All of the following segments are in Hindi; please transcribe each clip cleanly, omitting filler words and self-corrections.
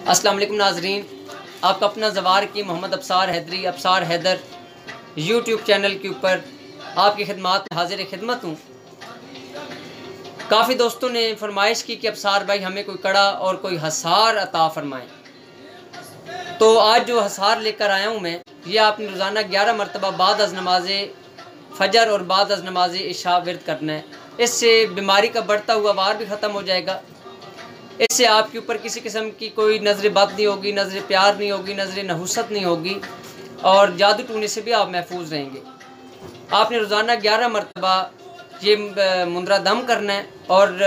अस्सलाम वालेकुम नाजरीन, आपका अपना ज़वार की मोहम्मद अब्सार हैदरी अब्सार हैदर यूट्यूब चैनल के ऊपर आपकी खिदमत में हाजिर खिदमत हूँ। काफ़ी दोस्तों ने फरमाइश की कि अब्सार भाई हमें कोई कड़ा और कोई हसार अता फरमाएँ। तो आज जो हसार लेकर आया हूँ मैं, ये आपने रोज़ाना 11 मरतबा बाद अज़ नमाज फ़जर और बाद अज़ नमाज इशा विर्द करना है। इससे बीमारी का बढ़ता हुआ वार भी ख़त्म हो जाएगा। इससे आपके ऊपर किसी किस्म की कोई नज़र बद नहीं होगी, नज़र प्यार नहीं होगी, नज़र नहुसत नहीं होगी और जादू टूने से भी आप महफूज रहेंगे। आपने रोज़ाना 11 मरतबा ये मुंदरा दम करना है और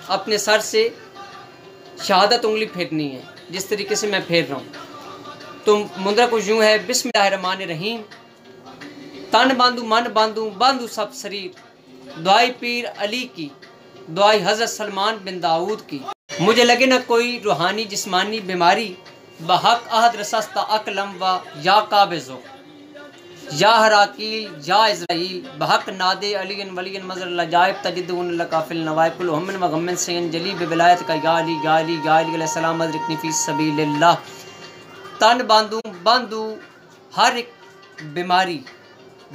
अपने सर से शहादत उंगली फेरनी है, जिस तरीके से मैं फेर रहा हूँ। तो मुंदरा कुछ यूँ है, बिस्मिल्लाहिर्रहमानिर्रहीम। तन बांधू मन बांधू बांधू सब शरीर, दुआई पीर अली की, दुआई हज़रत सलमान बिन दाऊद की। मुझे लगे ना कोई रूहानी जिस्मानी बीमारी, बहक अहद रसस्ता अकलम व या काबिज़ो या हराकील या इज़राइल बहक नादे अलीन वलीन मज़र लजाइब तजिदुन लकाफिल नवाइब कुल हमन व गम्मन सैन जली बिलायत का या अली अलैहिस्सलाम अज़रकनी फ़ी सबीलिल्लाह। तन बांधू बांधू हर एक बीमारी,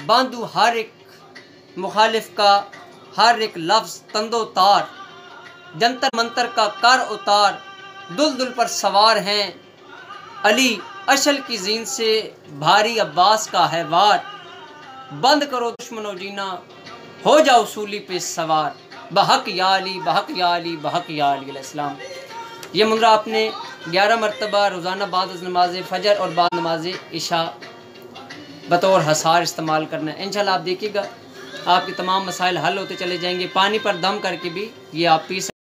बांधू हर एक मुखालिफ का हर एक लफ्ज़ तंदो तार, जंतर मंतर का कर उतार, दुल पर सवार हैं अली अशल की जीन से भारी अब्बास का है वार। बंद करो दुश्मनो जीना, हो जाओ सूली पे सवार, बहक या अली बहक या अली बहक या अली अलैहिस्सलाम। ये मुंदरा आपने 11 मरतबा रोज़ाना बाद नमाज फ़जर और बाद नमाज इशा बतौर हसार इस्तेमाल करना है। इंशाल्लाह आप देखिएगा आपके तमाम मसाइल हल होते चले जाएंगे। पानी पर दम करके भी ये आप पी सकते।